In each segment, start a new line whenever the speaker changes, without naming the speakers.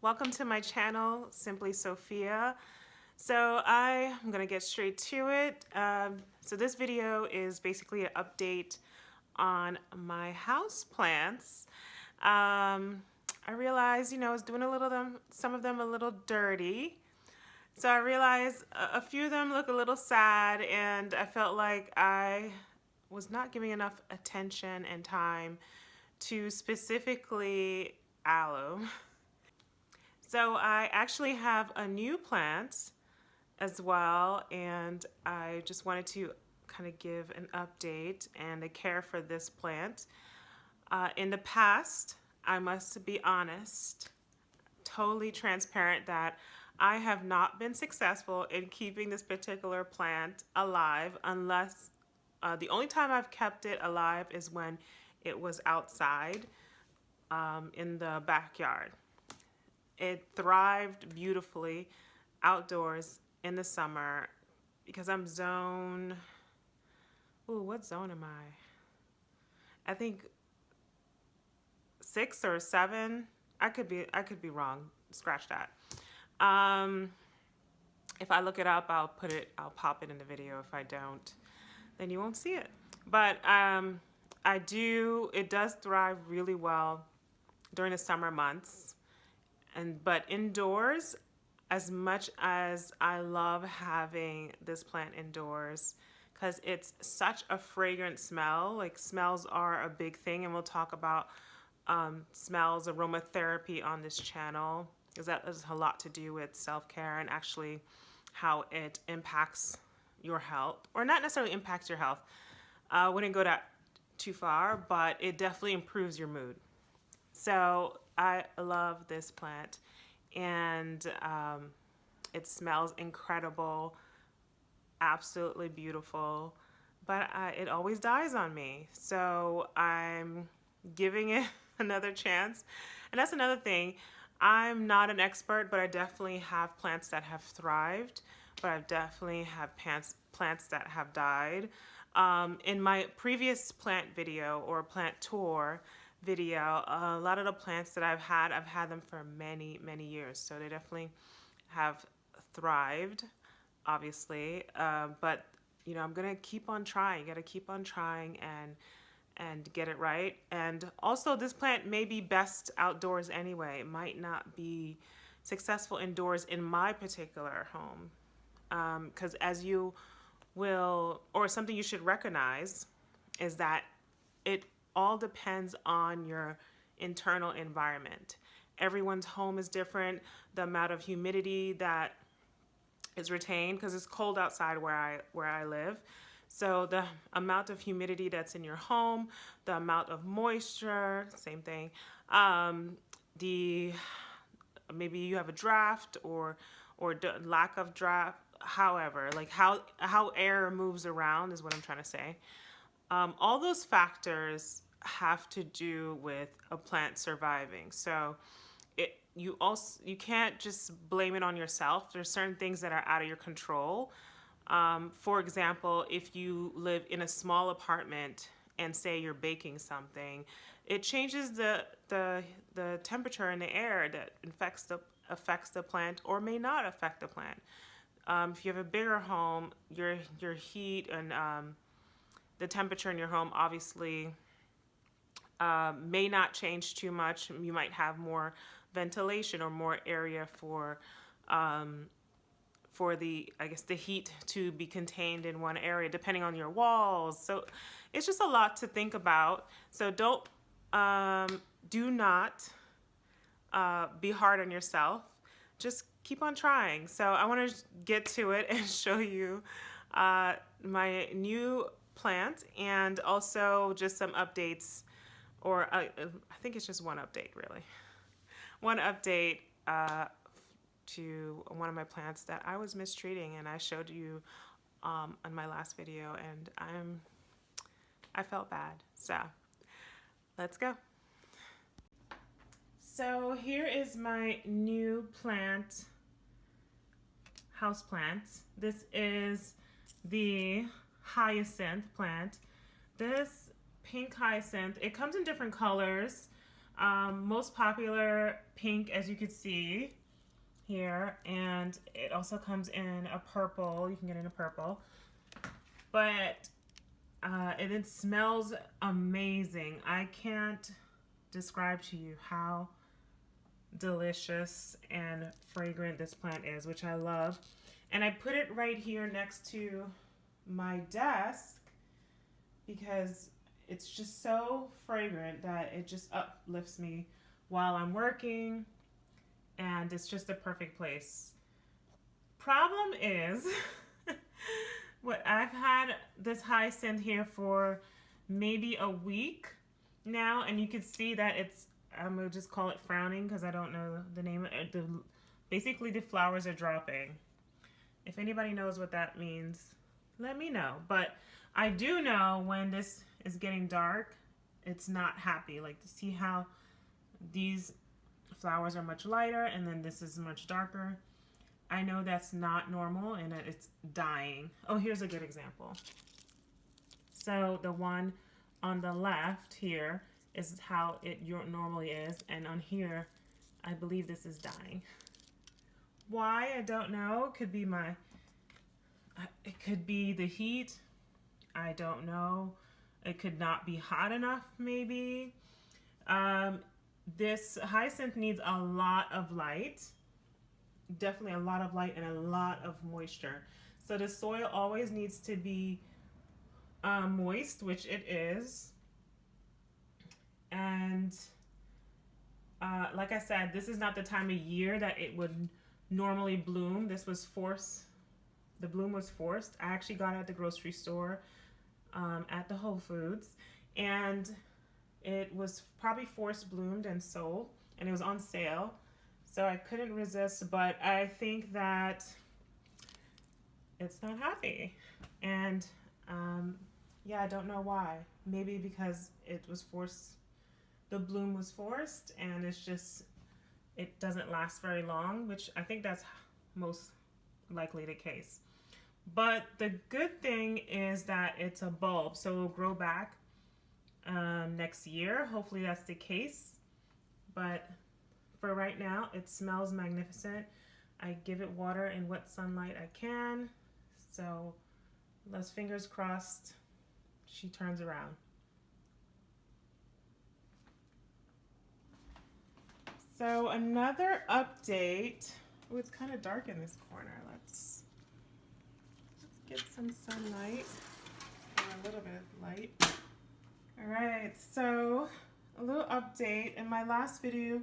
welcome to my channel, Simply Sophia. So I'm gonna get straight to it. So this video is basically an update on my house plants. I realized, I was doing some of them a little dirty. So I realized a few of them look a little sad, and I felt like I was not giving enough attention and time to specifically aloe. So I actually have a new plant as well, and I just wanted to kind of give an update and a care for this plant. In the past, I must be honest, totally transparent, that I have not been successful in keeping this particular plant alive unless the only time I've kept it alive is when it was outside in the backyard. It thrived beautifully outdoors in the summer because I'm zone, what zone am I? I think 6 or 7. I could be wrong. Scratch that. If I look it up, I'll pop it in the video. If I don't, then you won't see it. But it does thrive really well during the summer months. But indoors, as much as I love having this plant indoors, because it's such a fragrant smell, like smells are a big thing, and we'll talk about smells, aromatherapy on this channel, because that has a lot to do with self-care and actually how it impacts your health, or not necessarily impacts your health. I wouldn't go that too far, but it definitely improves your mood. So I love this plant, and it smells incredible, absolutely beautiful, but it always dies on me. So I'm giving it another chance. And that's another thing. I'm not an expert, but I definitely have plants that have thrived, but I definitely have plants that have died. In my previous plant video or plant tour video, a lot of the plants that I've had them for many, many years. So they definitely have thrived, obviously. But I'm gonna keep on trying. You gotta keep on trying and get it right. And also, this plant may be best outdoors anyway. It might not be successful indoors in my particular home. Because as you will, or something you should recognize, is that it all depends on your internal environment. Everyone's home is different. The amount of humidity that is retained, because it's cold outside where I live. So the amount of humidity that's in your home, the amount of moisture, same thing. Maybe you have a draft or lack of draft. However, like how air moves around is what I'm trying to say. All those factors have to do with a plant surviving. So you can't just blame it on yourself. There's certain things that are out of your control. For example, if you live in a small apartment and say you're baking something, it changes the temperature in the air that affects the plant or may not affect the plant. If you have a bigger home, your heat and the temperature in your home obviously may not change too much. You might have more ventilation or more area for the heat to be contained in one area, depending on your walls. So it's just a lot to think about. So do not be hard on yourself. Just keep on trying. So I want to get to it and show you my new plant, and also just some updates, or I think it's just one update, really. One update to one of my plants that I was mistreating, and I showed you on my last video, and I felt bad. So let's go. So here is my new plant, house plant. This is the hyacinth plant. This pink hyacinth, it comes in different colors. Most popular pink, as you can see here, and it also comes in a purple. You can get it in a purple, but it smells amazing. I can't describe to you how delicious and fragrant this plant is, which I love. And I put it right here next to my desk because it's just so fragrant that it just uplifts me while I'm working, and it's just a perfect place. Problem is, what I've had this hyacinth here for maybe a week now, and you can see that it's, I'm gonna just call it frowning because I don't know the name of it. Basically, the flowers are dropping. If anybody knows what that means, let me know. But I do know when this is getting dark, it's not happy. Like, to see how these flowers are much lighter and then this is much darker. I know that's not normal and that it's dying. Oh, here's a good example. So the one on the left here is how it normally is, and on here, I believe this is dying. Why? I don't know. It could be the heat. I don't know. It could not be hot enough, maybe. This hyacinth needs a lot of light. Definitely a lot of light and a lot of moisture. So the soil always needs to be moist, which it is. And like I said, this is not the time of year that it would normally bloom. This was forced. The bloom was forced. I actually got it at the grocery store, at the Whole Foods, and it was probably forced bloomed and sold, and it was on sale. So I couldn't resist, but I think that it's not happy. And yeah, I don't know why. Maybe because it was forced, the bloom was forced, and it's just, it doesn't last very long, which I think that's most likely the case. But the good thing is that it's a bulb, so it'll grow back next year. Hopefully that's the case. But for right now, it smells magnificent. I give it water and wet sunlight I can. So let's fingers crossed she turns around. So another update. Oh, it's kind of dark in this corner. Let's get some sunlight or a little bit of light. All right, so a little update. In my last video,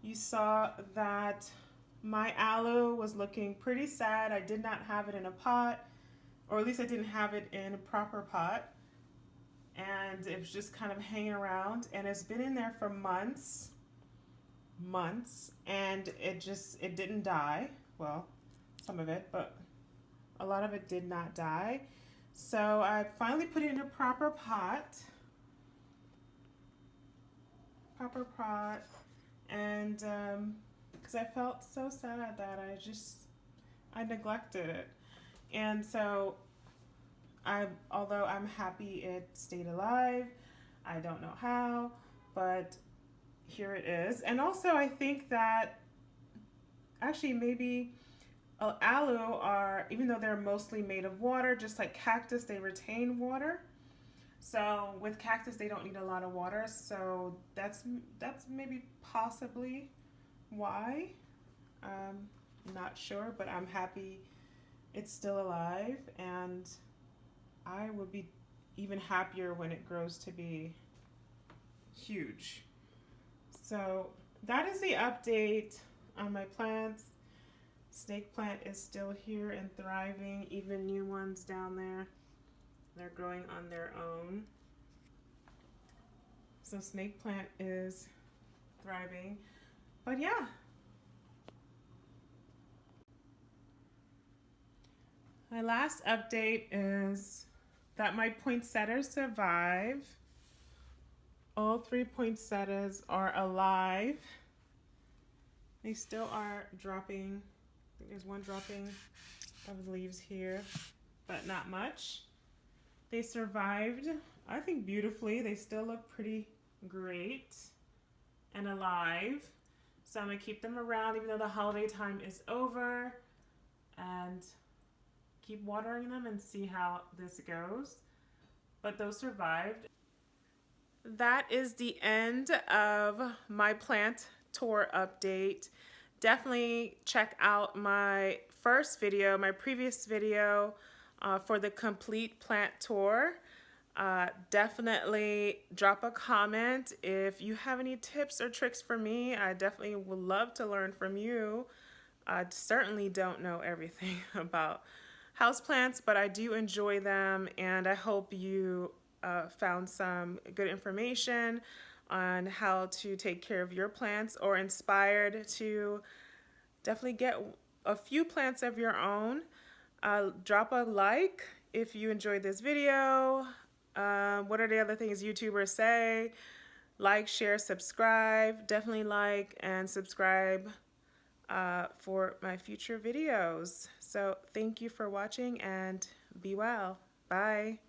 you saw that my aloe was looking pretty sad. I did not have it in a pot, or at least I didn't have it in a proper pot. And it was just kind of hanging around, and it's been in there for months, and it didn't die. Well, some of it, but a lot of it did not die. So I finally put it in a proper pot, and because I felt so sad that I neglected it. And so although I'm happy it stayed alive, I don't know how, but here it is. And also I think that actually maybe aloe are, even though they're mostly made of water, just like cactus, they retain water. So with cactus, they don't need a lot of water. So that's maybe possibly why. Not sure, but I'm happy it's still alive, and I would be even happier when it grows to be huge. So that is the update on my plants. Snake plant is still here and thriving, even new ones down there. They're growing on their own. So snake plant is thriving. But yeah. My last update is that my poinsettias survive. All 3 poinsettias are alive. They still are dropping. I think there's one dropping of leaves here, but not much. They survived, I think, beautifully. They still look pretty great. and alive. So I'm gonna keep them around even though the holiday time is over, and keep watering them and see how this goes. But those survived. That is the end of my plant tour update. Definitely check out my first video, my previous video for the complete plant tour. Definitely drop a comment if you have any tips or tricks for me. I definitely would love to learn from you. I certainly don't know everything about houseplants, but I do enjoy them, and I hope you found some good information on how to take care of your plants, or inspired to definitely get a few plants of your own. Drop a like if you enjoyed this video. What are the other things YouTubers say? Like, share, subscribe. Definitely like and subscribe for my future videos. So thank you for watching, and be well. Bye.